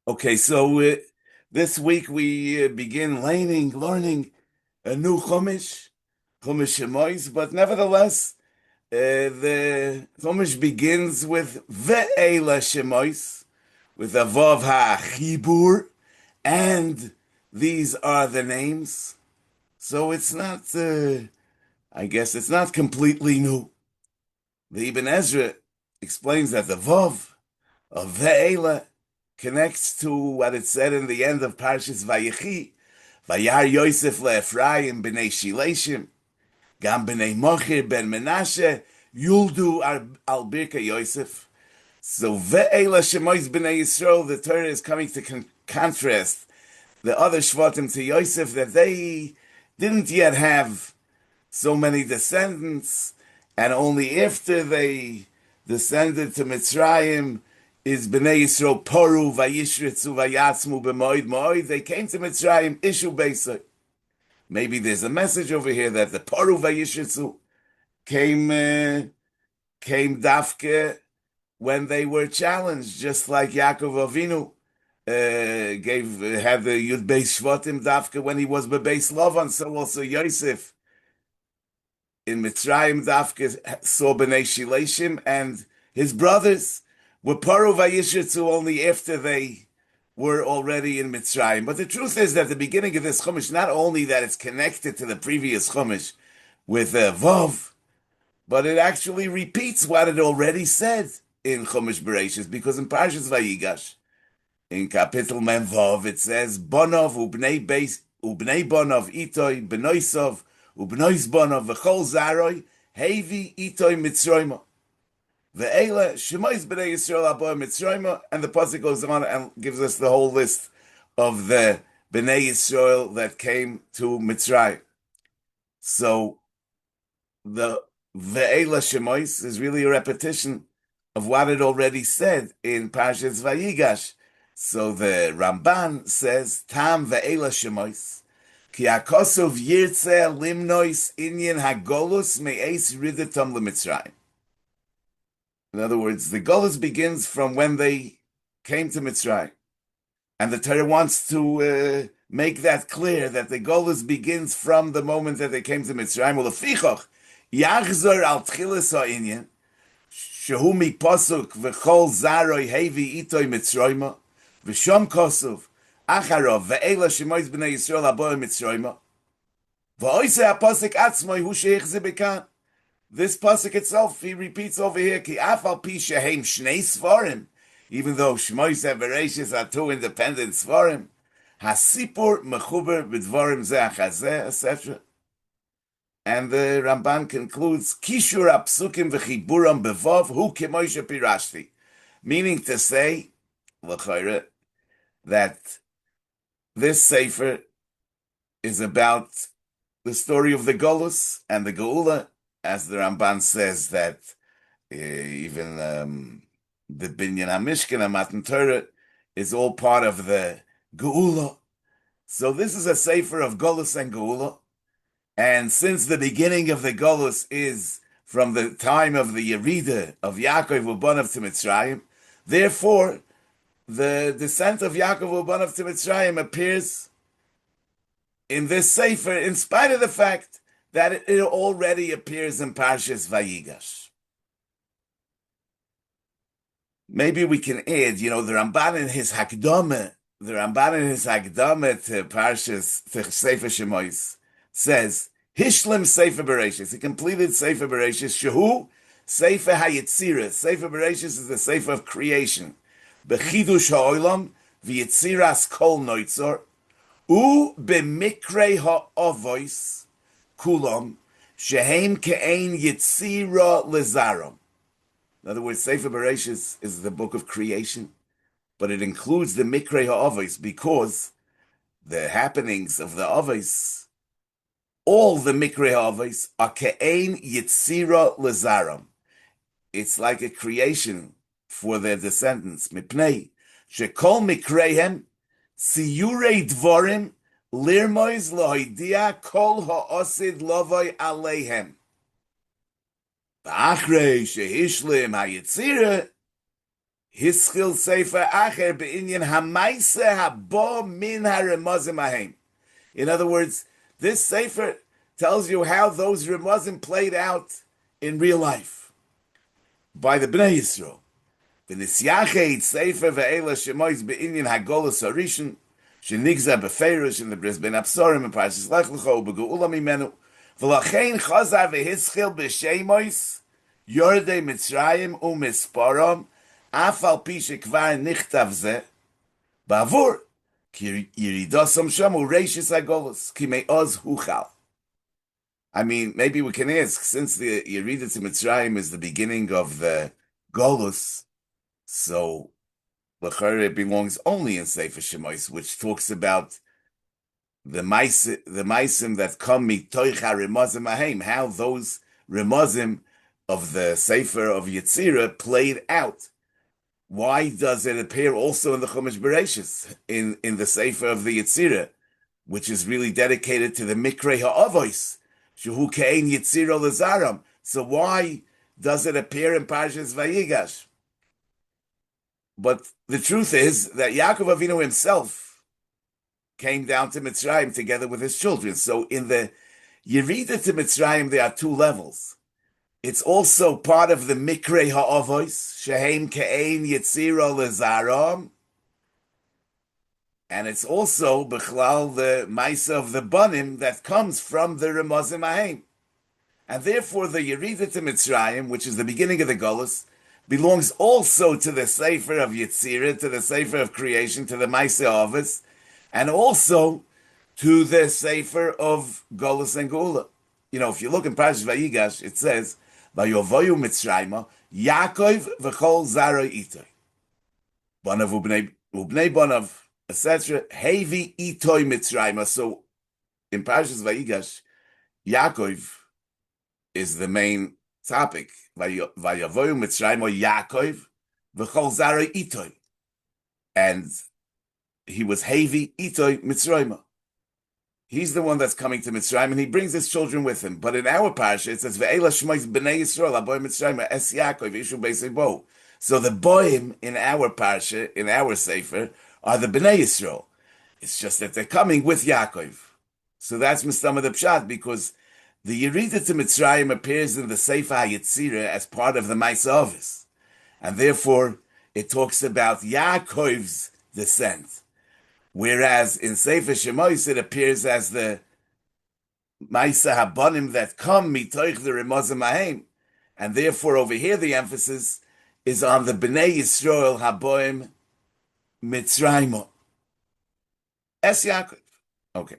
Okay, so this week we begin learning a new Chumash Shemos, but nevertheless, the Chumash begins with Ve'ela Shemos, with a Vav HaChibur, and these are the names. So it's not, I guess it's not completely new. The Ibn Ezra explains that the Vav of Ve'ela connects to what it said in the end of Parshas Vayechi, Vayar Yosef leEphraim b'nei Shileshim, gam b'nei Mochir ben Menashe, Yuldu al Birka Yosef. So Ve'ela Shemois b'nei Yisrael, the Torah is coming to contrast the other Shvatim to Yosef, that they didn't yet have so many descendants, and only after they descended to Mitzrayim is Bnei Yisrael Poru Vayishritzu Vayatzmu b'Moed Moed. They came to Mitzrayim Ishu Beisai. Maybe there's a message over here that the Poru Vayishritzu came dafke when they were challenged, just like Yaakov Avinu had the Yud Beis Shvatim dafke when he was bebeis Lavan. So also Yosef in Mitzrayim dafke saw Bnei Shileshim, and his brothers were Paru Vayishritzu only after they were already in Mitzrayim. But the truth is that the beginning of this Chumash, not only that it's connected to the previous Chumash with Vav, but it actually repeats what it already said in Chumash Bereshis, because in Parshas Vayigash, in Kapitel Mem Vav, it says, Bonov ubnei beis ubnei bonov itoi benoisov ubnois bonov v'chol zaroi hevi itoi mitzroima. Ve'ela Shemois b'nei Yisrael aboy Mitzrayim, and the pasuk goes on and gives us the whole list of the b'nei Yisrael that came to Mitzrayim. So the Ve'ela Shemois is really a repetition of what it already said in Parshas Vayigash. So the Ramban says, Tam Ve'ela Shemois, ki akosov yirtzeh limnois inyan hagolus me'eis ridetom leMitzrayim. In other words, the Golus begins from when they came to Mitzrayim. And the Torah wants to make that clear, that the Golus begins from the moment that they came to Mitzrayim. Well, lefichoch, yachzor al tchilas ha'inyan, shehu mi posuk v'chol zaroi hevi itoi Mitzrayim, v'shom kosov, acharov, ve'ela shemois b'nei Yisrael aboy Mitzrayim, v'oise ha'posuk atzmoi hu she'echze bekan. This pasuk itself, he repeats over here, Ki afal pi shehem shnei svarim, even though Shemos and Bereshis are two independent svarim, hasipur mechuber b'dvarim zeh achazeh, etc. And the Ramban concludes, Kishur apsukim v'chiburam bevov hu kemoishe pirashti, meaning to say, l'chayre, that this sefer is about the story of the Golus and the Geula, as the Ramban says that even the Binyan HaMishkan and Matan Torah is all part of the Geula. So this is a sefer of Golus and Geula. And since the beginning of the Golus is from the time of the Yerida of Yaakov Ubanav to Mitzrayim, therefore the descent of Yaakov Ubanav to Mitzrayim appears in this sefer in spite of the fact that it already appears in Parshas Vayigash. Maybe we can add, the Ramban in his Hakdama, to Parshas, to Sefer Shemos, says, Hishlim Sefer Bereshis, he completed Sefer Bereshis, Shehu, Sefer HaYetzirah. Sefer Bereshis is the Sefer of creation. Bechidush HaOlam, V'yetziras Kol Noitzor, U B'mikrei HaOvois, Kulam, Shehem Ke'ein Yitzira Lezarom. In other words, Sefer Bereshis is the book of creation, but it includes the Mikrei HaAvos, because the happenings of the Avos, all the Mikrei HaAvos, are Ke'ein Yitzira Lezarom. It's like a creation for their descendants. Mipnei, Shekol Mikreihem, Tziyurei Dvorim, Lirmois lohidia kol ha'osid lovoi aleihem. V'achrei shehishlim hayitzira, Hiskil Sefer Acher Be'inyan Hamaise Habo Min HaRemazim Ahem. In other words, this Sefer tells you how those Remazim played out in real life by the Bnei Yisrael. V'nisyachet Sefer Ve'ela Shemois Be'inyan Hagolus Harishon Shenigza Beferish in the Brisbane Absorim and Parshas Lech Lecho Begeula Mimenu V'lachein Chazar Ve'hischil B'Shemois Yordei Mitzrayim U'Misparam Afal Pi Shekvar Nichtav Zeh Bavur Ki Yiridosam Sham U'Reishis Hagolus Ki Me'oz Huchal. I mean, maybe we can ask, since the Yerida to Mitzrayim is the beginning of the Golus, so it belongs only in Sefer Shemos, which talks about the maisim that come mitoich ha-remazim ahem, how those remazim of the Sefer of Yetzirah played out. Why does it appear also in the Chumash Bereshis, in the Sefer of the Yetzirah, which is really dedicated to the Mikrei Ha'avois, Shehu Ke'ein Yetzirah Lezaram? So why does it appear in Parshas Vayigash? But the truth is that Yaakov Avinu himself came down to Mitzrayim together with his children. So in the Yerida to Mitzrayim, there are two levels. It's also part of the Mikrei Ha'avois, Shehem Ke'ein Yetzira Lezaram, and it's also Bechlal the Maisa of the Banim that comes from the Remazim Ahem. And therefore the Yerida to Mitzrayim, which is the beginning of the Golus, belongs also to the Sefer of Yetzirah, to the Sefer of Creation, to the Maaseh Avos, and also to the Sefer of Golus and Geula. You know, if you look in Parashas Vayigash, it says, "Vayovoyu Mitzrayma, Yaakov v'chol zaroi itoi, banav ubnei banav, etc. Hevi itoi Mitzrayma." So in Parashas Vayigash, Yaakov is the main topic. Vayavoyu Mitzrayim Yaakov v'chol zaroi itoi, and he was Hevi itoi Mitzrayim. He's the one that's coming to Mitzrayim, and he brings his children with him. But in our parsha, it says Ve'ela Shmois Bnei Yisrael Aboy Mitzrayim Es Yaakov Yishu Beisei Bo. So the boim in our parsha, in our sefer, are the Bnei Yisrael. It's just that they're coming with Yaakov. So that's Mistama the Pshat, because the Yerida to Mitzrayim appears in the Sefer HaYetzirah as part of the Maaseh Avos, and therefore it talks about Yaakov's descent. Whereas in Sefer Shemos it appears as the Maaseh Habanim that come mitoich the Remazim Ahem, and therefore over here the emphasis is on the Bnei Yisrael Haboim Mitzrayim Es Yaakov. Okay.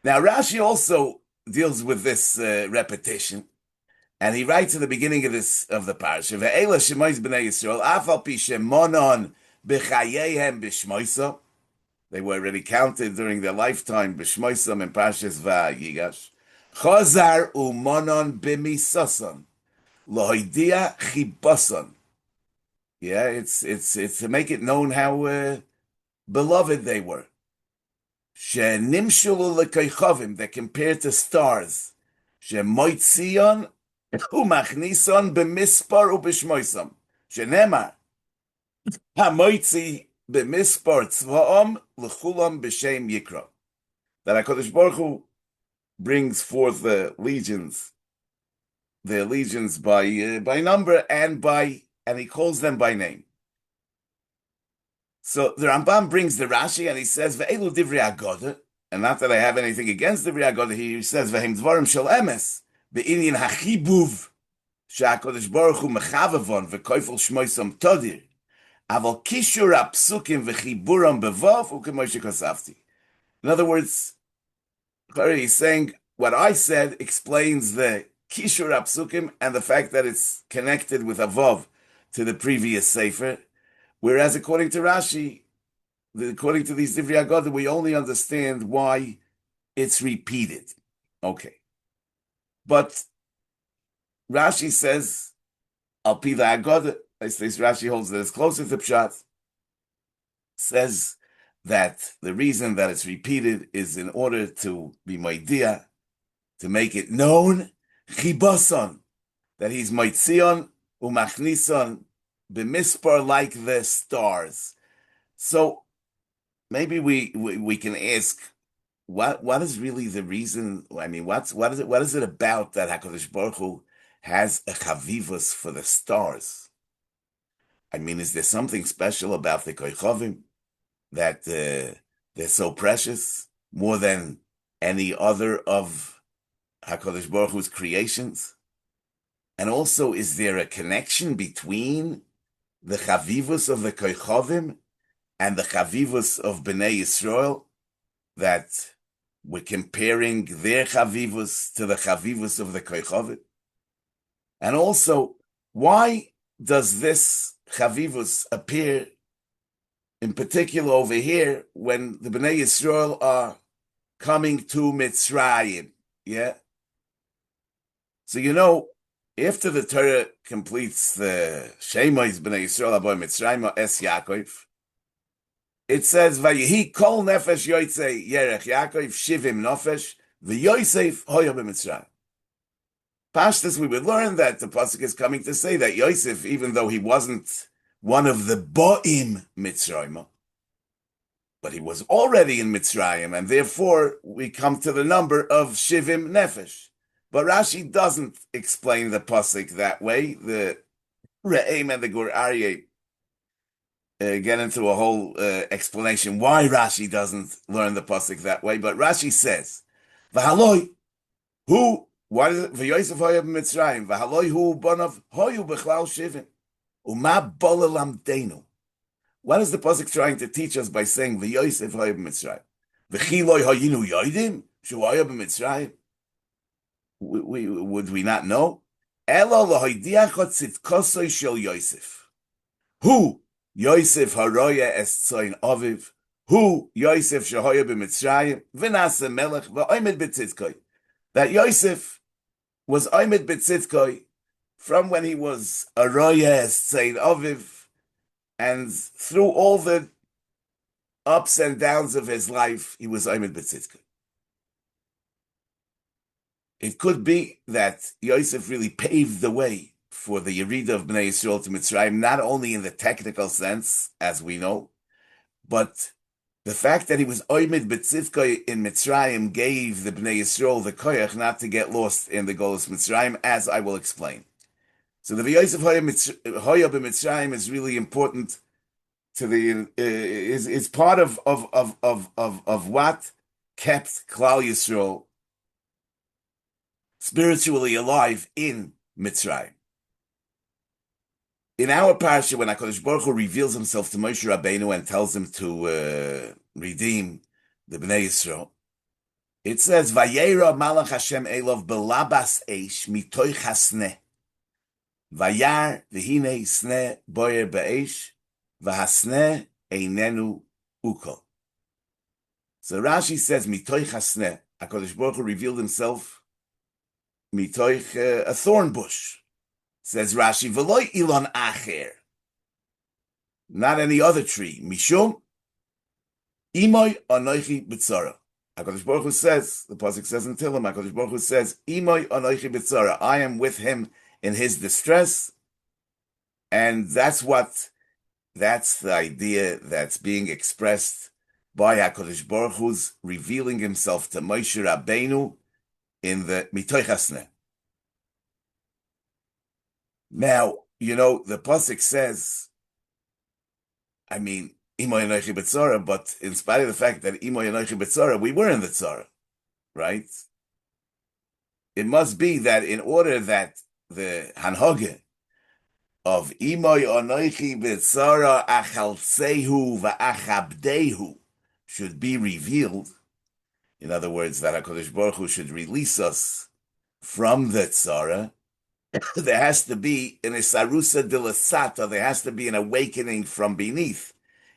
Now Rashi also deals with this repetition, and he writes in the beginning of the parsha, "Ve'ela shemois b'nei Yisrael afal pi shemonon b'chayehem b'shmoisa." They were already counted during their lifetime b'shmoisam in Parshas Vayigash. Chazar umonon b'misason lohidia chibason. Yeah, it's to make it known how beloved they were. Shenimshulu lekaychavim, that compared to stars. Shemoitzion umachnison b'mispar ub'shmoisam. Shenemar hamoitzi b'mispar tzvaom l'chulam b'shem yikra. That HaKadosh Baruch Hu brings forth the legions by number and he calls them by name. So the Rambam brings the Rashi and he says, "Ve'elu divrei Agoda," and not that I have anything against divrei Agoda, he says, "Ve'hem dvarim shel emes be'inyan hachibuv she'HaKadosh Baruch Hu mechavavon v'koifel shmoisam todir aval kishur apsukim v'chiburam bevav u'kemo shekosafti." In other words, he's saying what I said explains the kishur apsukim and the fact that it's connected with avav to the previous sefer. Whereas according to Rashi, according to these Divrei Agoda, we only understand why it's repeated. Okay. But Rashi says, Al Pi the Agoda, this Rashi holds that it's closer to Pshat, says that the reason that it's repeated is in order to be Maidia, to make it known, Chibason, that he's Maitzion, Umachnison, b'mispar like the stars. So maybe we can ask, what is really the reason? I mean, what is it about that Hakadosh Baruch Hu has a chavivus for the stars? I mean, is there something special about the koichavim that they're so precious more than any other of Hakadosh Baruch Hu's creations? And also, is there a connection between the chavivus of the koichavim and the chavivus of Bnei Yisrael, that we're comparing their chavivus to the chavivus of the koichavim? And also, why does this chavivus appear in particular over here when the Bnei Yisrael are coming to Mitzrayim? Yeah. So after the Torah completes the Shemos Bnei Yisrael aboy Mitzrayim es Yaakov, it says Vayehi kol nefesh yotzei yerech Yaakov shivim nefesh v'Yosef hoya b'Mitzrayim. Pashtus, we would learn that the pasuk is coming to say that Yosef, even though he wasn't one of the Bo'im Mitzrayim, but he was already in Mitzrayim, and therefore we come to the number of Shivim Nefesh. But Rashi doesn't explain the pasuk that way. The Re'em and the Gur Aryeh get into a whole explanation why Rashi doesn't learn the pasuk that way. But Rashi says, "V'haloi hu." What is it? V'Yosef hoya b'Mitzrayim. V'haloi hu banav hoyu b'chlal shivim. Uma bolalamdenu. What is the pasuk trying to teach us by saying V'Yosef hoya b'Mitzrayim? V'chiloi hayinu yoidim shu hoya b'Mitzrayim. Would we not know? Elo lahoidiach tzidkosoi shel Yosef. Hu Yosef haroya es tzoin aviv. Hu Yosef shehoya b'Mitzrayim. V'nase melech v'oimed b'tzidkoi. That Yosef was oimed b'tzidkoi from when he was a roya es tzoin aviv, and through all the ups and downs of his life, he was oimed b'tzidkoi. It could be that Yosef really paved the way for the Yerida of Bnei Yisrael to Mitzrayim, not only in the technical sense, as we know, but the fact that he was Oimid B'tzivkoi in Mitzrayim gave the Bnei Yisrael the koyach not to get lost in the Golus Mitzrayim, as I will explain. So the Yosef Hoya B'Mitzrayim is really important to the is part of what kept Klal Yisrael spiritually alive in Mitzrayim. In our parsha, when HaKadosh Baruch Hu reveals himself to Moshe Rabbeinu and tells him to redeem the Bnei Yisrael, it says, Vayera Malach Hashem Elov belabas eish mitoich hasneh. Vayar v'hinei sneh boyer be'eish v'hasneh einenu ukol. So Rashi says, mitoich hasneh, HaKadosh Baruch Hu revealed himself mitoich a thorn bush. Says Rashi, v'loi ilon acher, not any other tree. Mishum imoy anoichi b'tzara. HaKadosh Baruch Hu says, the pasuk says in Tehillim, HaKadosh Baruch Hu says, imoy anoichi b'tzara. I am with him in his distress, and that's the idea that's being expressed by HaKadosh Baruch Hu's revealing himself to Moshe Rabbeinu in the mitoich hasneh. Now, the pasuk says, I mean, Imoy Anochi B'Tzara, but in spite of the fact that Imoy Anochi B'Tzara, we were in the Tzara, right? It must be that in order that the Hanhoge of Imoy Anochi B'Tzara Achalsehu V'Achabdehu should be revealed, in other words, that HaKadosh Baruch Hu should release us from the Tzara, there has to be an isarusa de lasata, there has to be an awakening from beneath,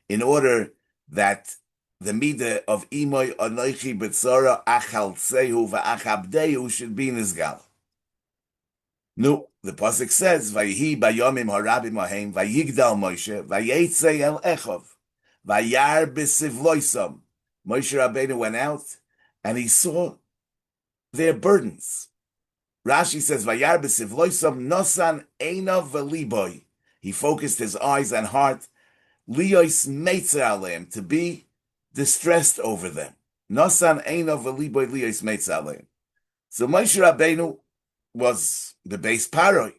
in order that the midah of imoy anoichi b'tzara achaltsehu va'achabdehu should be nizgal. No, the pasuk says, "Vayihi bayomim harabim ahem vayigdal Moshe vayetzei el echov vayar b'sivloisam." Moshe Rabbeinu went out and he saw their burdens. Rashi says, "Vayar b'sivloisam nosan einav v'liboy." He focused his eyes and heart, liyos meitzer aleim, to be distressed over them. Nosan einav v'liboy liyos meitzer aleim. So Moshe Rabbeinu was the base paroi,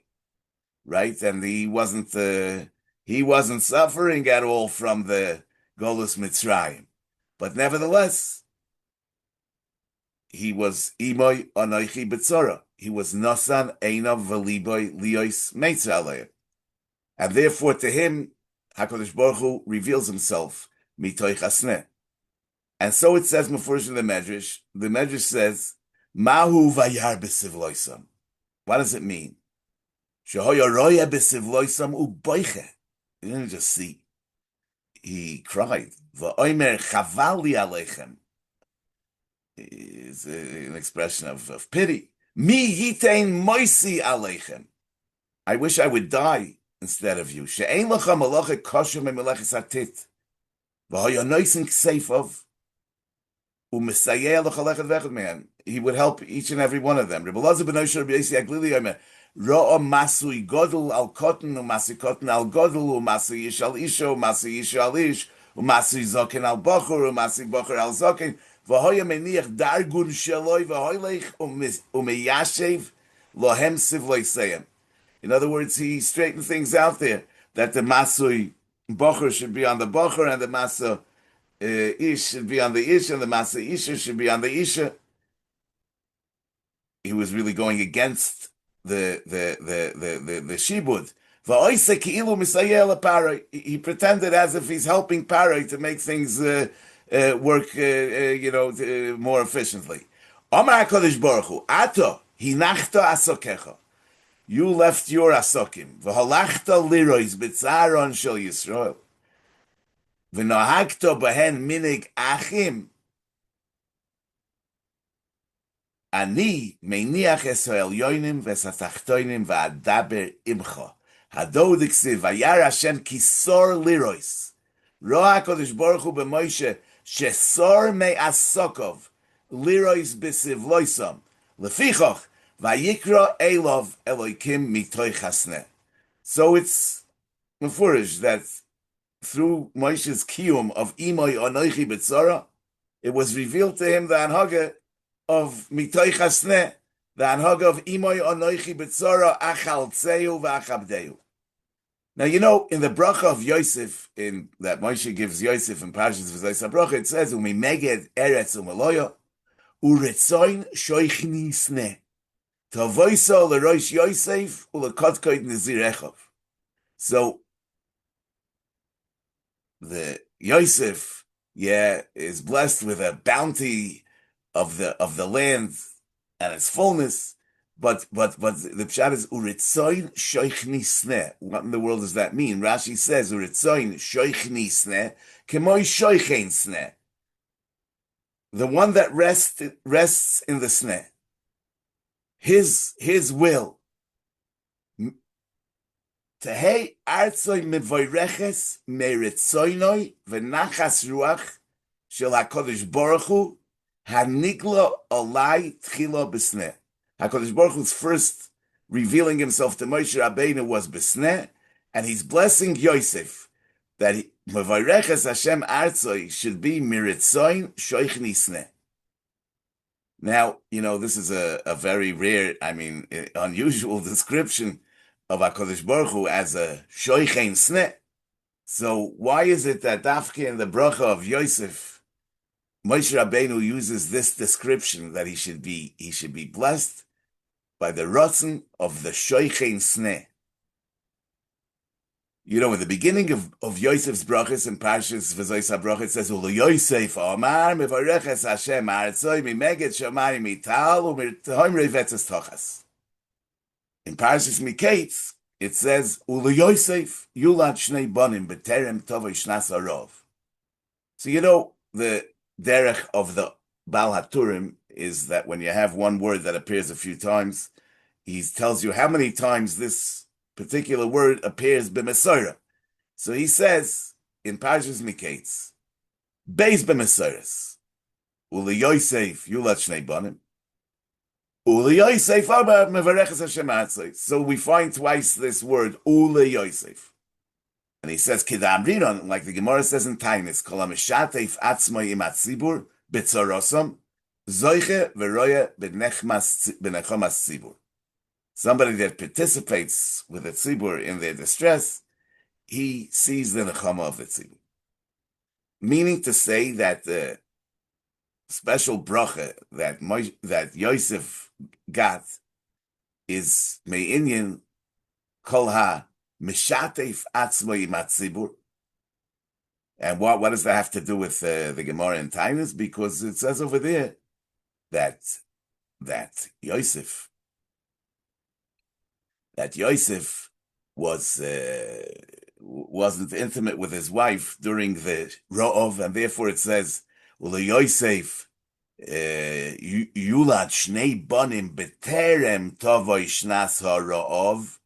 right? And he wasn't suffering at all from the Golus Mitzrayim. But nevertheless, he was imoy anoichi betzora. He was nosan einav v'liboy liyos meitzer aleim. And therefore to him, HaKadosh Baruch Hu reveals himself mitoich hasneh. And so it says Mefurish in the Medrash. The Medrash says, Mahu vayar b'sivloisam. What does it mean? Shehoya roya b'sivloisam u'boiche. He didn't just see. He cried. V'oimer chavali aleichem. Is an expression of pity. Mi yitein moisi aleichem. I wish I would die instead of you. She'ein lecha malacha kosher me'melechis atit. V'hoya noisin kseifav. Man, he would help each and every one of them. Rav Elazar ben Osher Rabbi Yossi Aglili Yomer Ro'a Masui Godel al Kotten Umasi Kotten al Godel Umasi Ish al Isha Umasi Ish al Ish Umasi Zoken al Bocher Umasi Bocher al Zoken V'hoya Meniach Dargun Sheloi V'hoylech Umeyashev Lohem Sivloi Seyem. In other words, he straightened things out there that the Masui Bocher should be on the Bocher and the Masa Ish should be on the Ish, and the Masa Isha should be on the Isha. He was really going against the Shibud. He pretended as if he's helping Paroi to make things work, more efficiently. Amar HaKadosh Baruch Hu, Ato hinachta asokecha. You left your asokim. V'halachta lirois b'tzaron shel Yisrael. V'nohagto behen minig achim. Ani meiniach Esrael yoinim v'satachtoinim v'adaber imcha. Hado diksiv vayar Hashem kisor lirois. Ro'a HaKadosh Baruch Hu b'Moshe shesor me'asokov lirois b'sivloisam. Lefichoch vayikra elov Elokim mitoich hasneh. So it's mefurish that through Moshe's kiyum of Imoy Anoichi B'tzara, it was revealed to him the anhaga of Mitoich Hasneh, the anhaga of Imoy Anoichi B'tzara, Achal Tzeu V'achabdeu. Now, in the bracha of Yosef, in that Moshe gives Yosef in Parshas V'zayis HaBracha, it says, Umimeged Eretz Umeloyo, Uretzoin Shoichni Sneh, Tavoiso L'roish Yosef, U'lekotkoid Nezir Echov. So, the Yosef, is blessed with a bounty of the land and its fullness, but the pshat is uritzoin shoichni sneh. What in the world does that mean? Rashi says uritzoin shoichni sneh kemoi shoichein sneh. The one that rests in the sneh. His will. Tehei artzoi mevoireches meritzoinoi v'nachas ruach shel HaKadosh Baruch Hu haniglo olai tchilo b'sneh. HaKadosh Baruch Hu's first revealing himself to Moshe Rabbeinu was b'sneh, and he's blessing Yosef that mevoireches Hashem artzoi should be miritzoin shoichni sneh. Now, this is a very rare, unusual description of HaKadosh Baruch Hu as a shoichein sneh. So why is it that Dafke in the bracha of Yosef, Moshe Rabbeinu uses this description that he should be blessed by the rotzen of the shoichein sneh? In the beginning of Yosef's brachas in Parshas V'zayis HaBracha, it says, Ulu Yosef Omar mevareches Hashem ha'artzoi mimeged shamayim mital u'mirtoim revetzes tochas. In Parshas Miketz, it says, Ulu Yosef yulad shnei bonim b'terem tovo shnas arov. So the derech of the Baal HaTurim is that when you have one word that appears a few times, he tells you how many times this particular word appears b'mesorah. So he says in Parshas Miketz, Beis b'mesoras, Ulu Yosef yulad shnei bonim. So we find twice this word, Ule Yosef. And he says, Kidamrinon, like the Gemara says in Tainis, Kol HaMishatef Atzmai Im HaTzibur B'tzorosam Zoiche V'roya B'nechamas Tzibur. Somebody that participates with the tzibur in their distress, he sees the nechama of the tzibur. Meaning to say that the special bracha that Yosef got is me'inyan kol ha mishatef atzmai matzibur. And what does that have to do with the Gemara in Tainus? Because it says over there that Yosef wasn't intimate with his wife during the Ra'ov, and therefore it says, "Ule Yosef yulad shnei banim beterem tovoi shnas ha'Ra'ov,"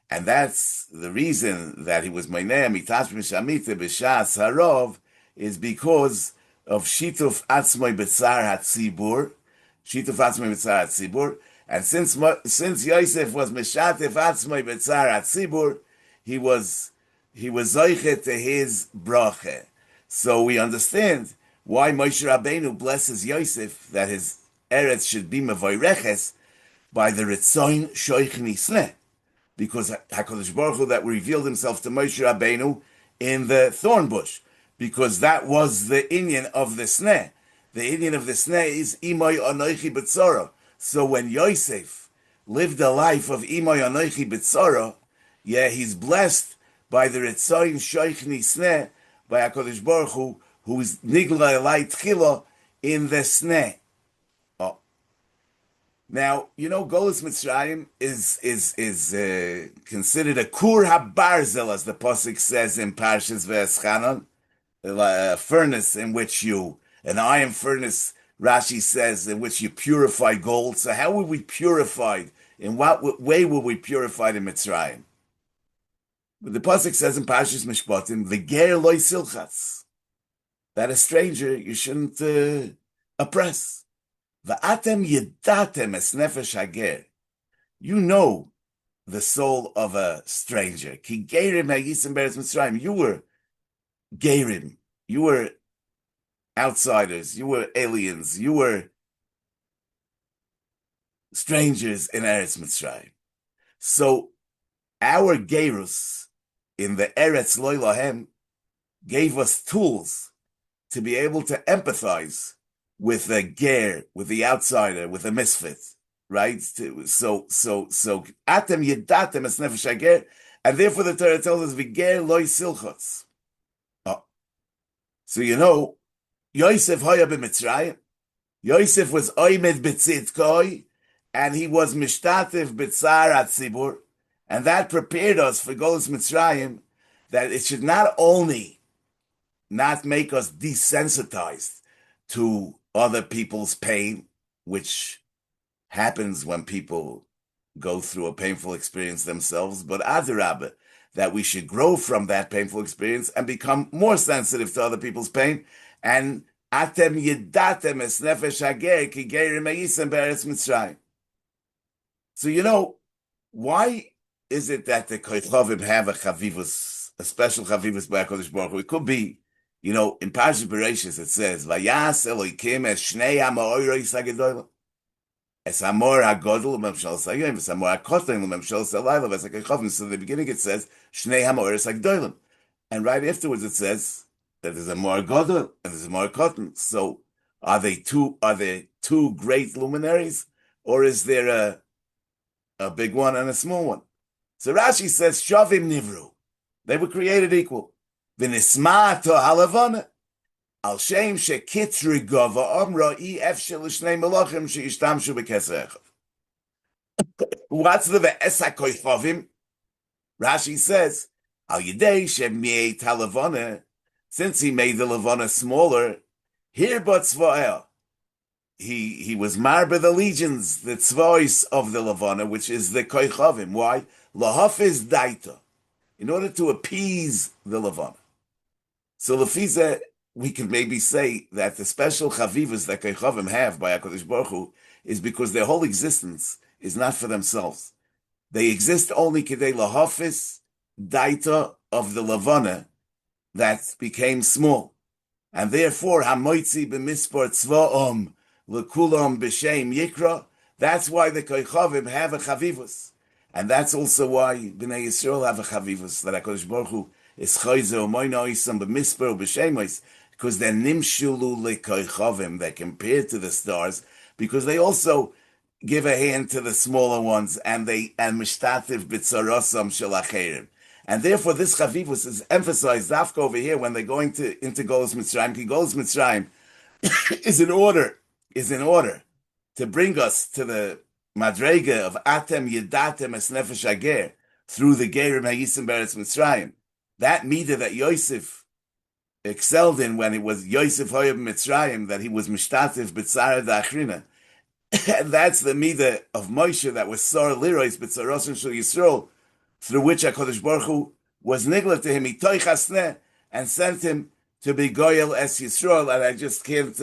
and that's the reason that he was meineh mitash mishamite b'shas ha'Ra'ov is because of shituf atzmai b'tzar hatzibur, and since Yosef was mishatef atzmai b'tzar hatzibur, he was zoichet to his bracha. So we understand why Moshe Rabbeinu blesses Yosef that his eretz should be mevoireches by the ritzoin shoich nisneh, because Hakadosh Baruch Hu that revealed himself to Moshe Rabbeinu in the thorn bush, because that was the inyan of the sneh. The inyan of the sneh is imay anoichi b'tzara. So when Yosef lived a life of imay anoichi b'tzara, he's blessed by the ritzoin shoich nisneh, by HaKadosh Baruch Hu, who is nigla elai tchila in the sneh. Oh. Now, Golus Mitzrayim is considered a kur habarzel, as the pasuk says in Parshas Ve'eschanan, a furnace in which an iron furnace, Rashi says, in which you purify gold. So how were we purified? In what way were we purified in Mitzrayim? But the pasuk says in Parshas Mishpatim, "V'ger loy silchatz," that a stranger you shouldn't oppress. V'atem yedatem es nefesh hager. You know the soul of a stranger. Ki gerim hayisim beretz Mitzrayim. You were gerim. You were outsiders. You were aliens. You were strangers in Eretz Mitzrayim. So our gerus in the Eretz Lo Lahem gave us tools to be able to empathize with the ger, with the outsider, with the misfit, right? So atem yedatem es nefesh hager, and therefore the Torah tells us v'ger loy silchotz. Oh, so Yosef haya b'Mitzrayim. Yosef was oimed b'tzidkoi, and he was mishtatev b'tzar hatzibur, and that prepared us for Golus Mitzrayim, that it should not only not make us desensitized to other people's pain, which happens when people go through a painful experience themselves, but adarabah, that we should grow from that painful experience and become more sensitive to other people's pain. And atem yedatem es nefesh hager ki gerim hayisem be'eretz Mitzrayim. So why is it that the Koichovim have a chavivus, a special chavivus by HaKadosh Baruch Hu? It could be, in Parshas Bereishis it says, "Vayas Elokim es shnei ha'ma'oros hagedolim, es hamor hagodol u'memshel sayim, es hamor hakotin u'memshel salayla." As HaKoichovim, so in the beginning it says shnei ha'ma'oros hagedolim, and right afterwards it says that there's a more godol and there's a more cotton. So are there two great luminaries, or is there a big one and a small one? So Rashi says, Shavim Nivru. They were created equal. V'nisma'ato halavana. Al shem shekitri gova omra ef shelishnej melachim sheishtamshu b'keser echav. What's the ve'esa koichovim? Rashi says, Al yidei shemiei halavana, since he made the lavana smaller, here but tzva'el. He was marba the legions, the tzva'is of the lavana, which is the koichovim. Why? Lahafiz daita, in order to appease the Levana. So Lefiza, we can maybe say that the special chavivas that Koichovim have by HaKadosh Baruch Hu is because their whole existence is not for themselves. They exist only kedei lahafiz daita of the Lavana that became small. And therefore, Hamoitzi b'mispar tzva'om l'kulam b'shem yikra. That's why the Koichavim have a chavivus. And that's also why Bnei Yisrael have a chavivus, that HaKadosh Baruch Hu is chayze u'moyna oisam b'mispar u'b'shemois, because they're nimshulu l'koichavim, they're compared to the stars, because they also give a hand to the smaller ones, and mishtativ b'tzarosam shel acherim. And therefore, this chavivus is emphasized dafka over here when they're going into Golos Mitzrayim. Golos Mitzrayim is in order to bring us to the madrega of atem yedatem es nefesh hager through the gerim hayisim beretz Mitzrayim. That midah that Yosef excelled in when it was Yosef hoyab Mitzrayim, that he was mishtativ b'tzara da'achrina. And that's the midah of Moshe that was sar lirois b'tzarosin shel Yisrael, through which HaKadosh Baruch Hu was nigla to him, itoich and sent him to be Goyel es Yisrael. And I just can't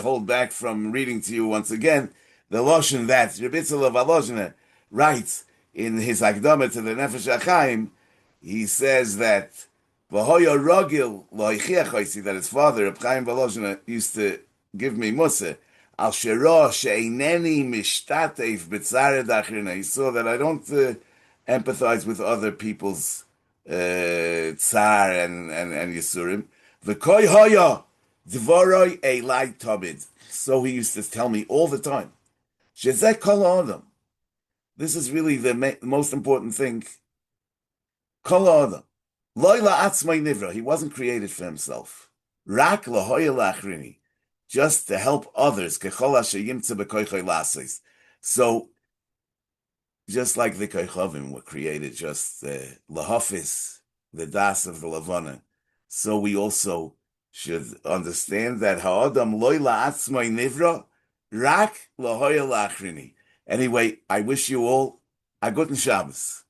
hold back from reading to you once again the Loshen that Rebitzel of Alozhner writes in his Akdama to the Nefesh HaChaim. He says that V'hoyo Rogil lo'ichiach oisi, that his father, Reb Chaim Volozhner, used to give me Musa, al shero she'eineni mishtatev b'tzare da'achrina. He saw that I don't empathize with other people's tsar and yisurim. V'koi hoyo dvoroi elai tobid. So he used to tell me all the time, shezeh kol adam. This is really the most important thing. Kol adam. Loi la'atzmai nivra. He wasn't created for himself. Rak lahoya la'achrini. Just to help others. Kechol asher yimtze b'koichoi lasis. So, just like the Koichavim were created, just lahafis, the das of the Lavana, so we also should understand that ha'adam loy la'atzmai nivra, rak lahoya la'achrini. Anyway, I wish you all a good Shabbos.